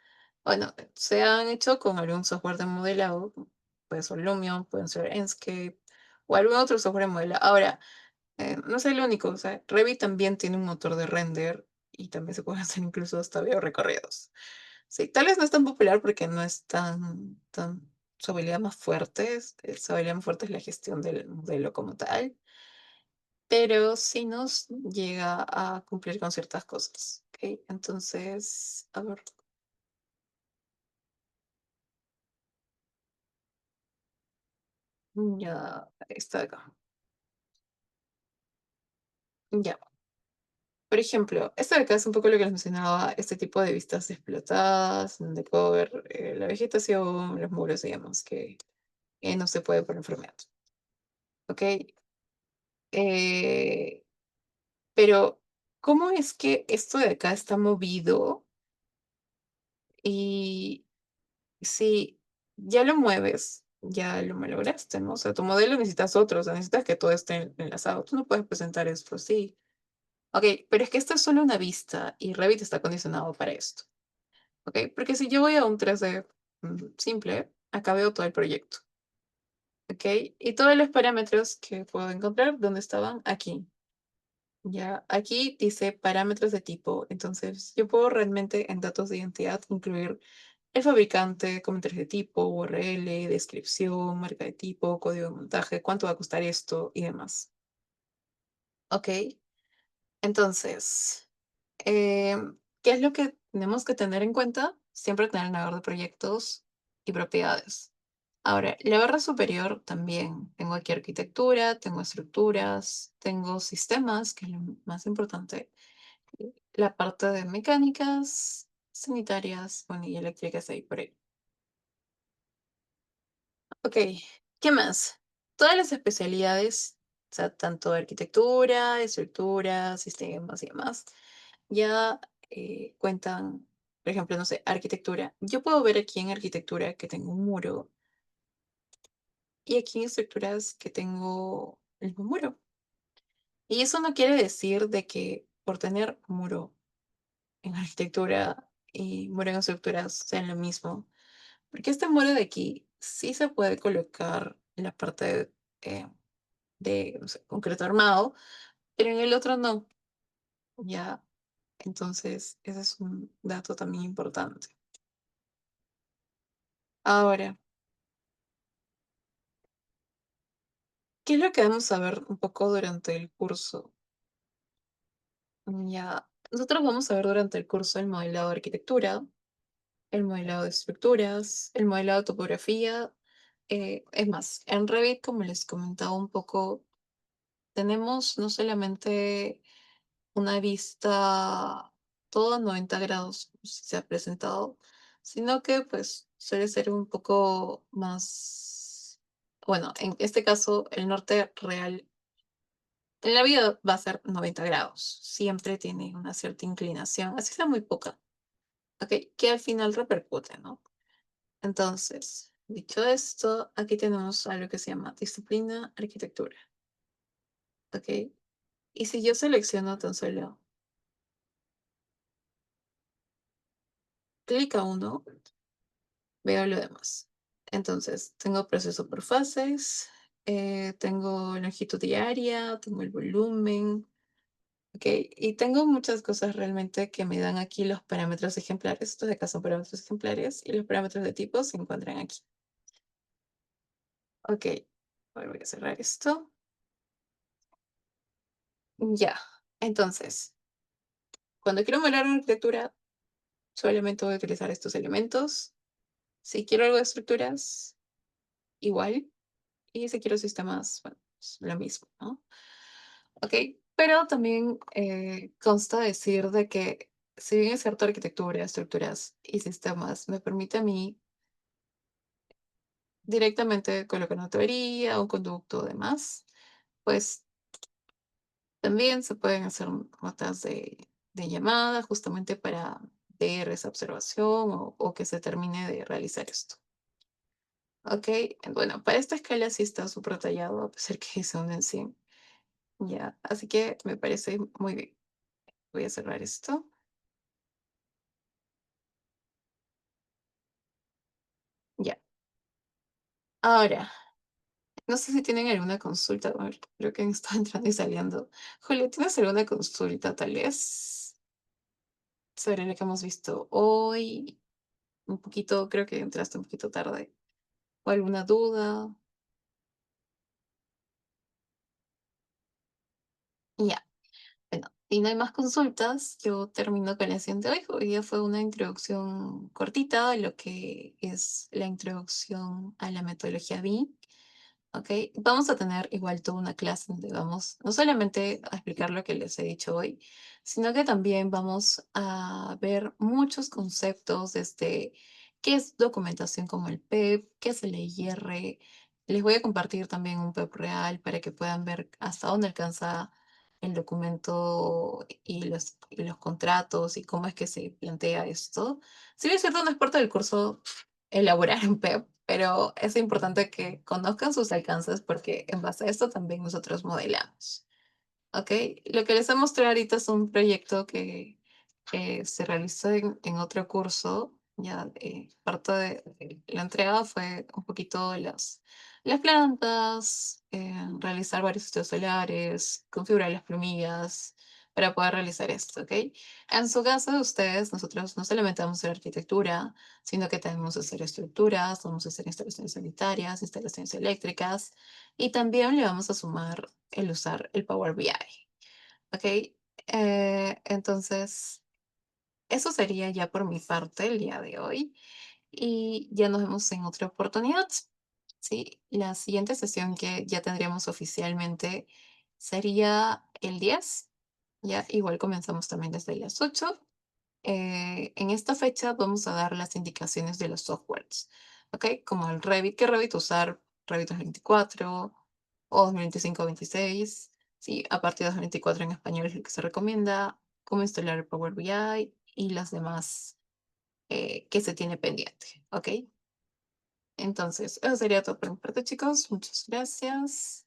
bueno, se han hecho con algún software de modelado, puede ser Lumion, pueden ser Enscape o algún otro software de modelado. Ahora, no es el único, o sea, Revit también tiene un motor de render y también se pueden hacer incluso hasta video recorridos. Sí, tal vez no es tan popular porque no es tan su habilidad más fuerte, su habilidad más fuerte es la gestión del modelo como tal, pero sí nos llega a cumplir con ciertas cosas, ¿ok? Entonces, a ver, ya está acá. Ya. Por ejemplo, esto de acá es un poco lo que les mencionaba, este tipo de vistas explotadas, donde puedo ver la vegetación, los muros, digamos, que no se puede por enfermedad. ¿Ok? Eh, pero, ¿cómo es que esto de acá está movido? Y si ya lo mueves, ya lo malograste, ¿no? O sea, tu modelo necesitas otro, o sea, necesitas que todo esté enlazado. Tú no puedes presentar esto así. Ok, pero es que esta es solo una vista y Revit está condicionado para esto. ¿Ok? Porque si yo voy a un 3D simple, acá veo todo el proyecto. ¿Ok? Y todos los parámetros que puedo encontrar, ¿dónde estaban? Aquí. Ya, aquí dice parámetros de tipo. Entonces, yo puedo realmente en datos de identidad incluir el fabricante, comentarios de tipo, URL, descripción, marca de tipo, código de montaje, cuánto va a costar esto y demás. ¿Ok? Entonces, ¿qué es lo que tenemos que tener en cuenta? Siempre tener el navegador de proyectos y propiedades. Ahora, la barra superior también. Tengo aquí arquitectura, tengo estructuras, tengo sistemas, que es lo más importante. La parte de mecánicas, sanitarias, bueno, y eléctricas ahí por ahí. Ok, ¿qué más? Todas las especialidades, o sea, tanto de arquitectura, estructura, sistemas y demás, ya cuentan, por ejemplo, no sé, arquitectura. Yo puedo ver aquí en arquitectura que tengo un muro y aquí en estructuras que tengo el mismo muro. Y eso no quiere decir de que por tener muro en arquitectura y muro en estructuras sean lo mismo. Porque este muro de aquí sí se puede colocar en la parte eh, de no sé, concreto armado, pero en el otro no. Ya, entonces ese es un dato también importante. Ahora, ¿qué es lo que vamos a ver un poco durante el curso? Ya, nosotros vamos a ver durante el curso el modelado de arquitectura, el modelado de estructuras, el modelado de topografía. Es más, en Revit, como les comentaba un poco, tenemos no solamente una vista todo a 90 grados, si se ha presentado, sino que pues suele ser un poco más, bueno, en este caso el norte real en la vida va a ser 90 grados, siempre tiene una cierta inclinación, así sea muy poca, ¿ok? Que al final repercute, ¿no? Entonces, dicho esto, aquí tenemos algo que se llama disciplina arquitectura, ¿ok? Y si yo selecciono tan solo clic a uno, veo lo demás. Entonces, tengo proceso por fases, tengo longitud diaria, tengo el volumen, ¿ok? Y tengo muchas cosas realmente que me dan aquí los parámetros ejemplares. Estos de acá son parámetros ejemplares y los parámetros de tipo se encuentran aquí. Ok, ahora voy a cerrar esto. Ya, entonces, cuando quiero modelar una arquitectura, solamente voy a utilizar estos elementos. Si quiero algo de estructuras, igual. Y si quiero sistemas, bueno, es lo mismo, ¿no? Ok, pero también consta decir de que si bien es cierto arquitectura, estructuras y sistemas me permite a mí directamente colocar una tubería, un conducto o demás, pues también se pueden hacer notas de llamada justamente para ver esa observación o que se termine de realizar esto. Ok, bueno, para esta escala sí está súper tallado, a pesar que es un en 100. Ya, así que me parece muy bien. Voy a cerrar esto. Ya. Ahora, no sé si tienen alguna consulta. A ver, creo que han estado entrando y saliendo. Julio, ¿tienes alguna consulta tal vez sobre lo que hemos visto hoy? Un poquito, creo que entraste un poquito tarde. ¿O alguna duda? Ya. Bueno, y no hay más consultas, yo termino con la sesión de hoy. Hoy día fue una introducción cortita de lo que es la introducción a la metodología BIM. ¿Ok? Vamos a tener igual toda una clase donde vamos no solamente a explicar lo que les he dicho hoy, sino que también vamos a ver muchos conceptos desde qué es documentación como el PEP, qué es el EIR. Les voy a compartir también un PEP real para que puedan ver hasta dónde alcanza el documento y los contratos y cómo es que se plantea esto. Si bien es cierto, no es parte del curso elaborar un PEP, pero es importante que conozcan sus alcances porque en base a esto también nosotros modelamos. ¿Ok? Lo que les voy a mostrar ahorita es un proyecto que se realizó en otro curso. Ya, parte de la entrega fue un poquito de las plantas, realizar varios estudios solares, configurar las plumillas para poder realizar esto, ¿ok? En su caso de ustedes, nosotros no solamente vamos a hacer arquitectura, sino que tenemos que hacer estructuras, vamos a hacer instalaciones sanitarias, instalaciones eléctricas, y también le vamos a sumar el usar el Power BI. ¿Ok? Entonces, eso sería ya por mi parte el día de hoy y ya nos vemos en otra oportunidad. Sí, la siguiente sesión que ya tendríamos oficialmente sería el 10. Ya igual comenzamos también desde las 8. En esta fecha vamos a dar las indicaciones de los softwares, ¿ok? Como el Revit, ¿qué Revit usar? Revit 2024 o 2025-26, sí, a partir de 2024 en español es lo que se recomienda, cómo instalar el Power BI y las demás que se tiene pendiente, ¿ok? Entonces, eso sería todo por mi parte, chicos. Muchas gracias.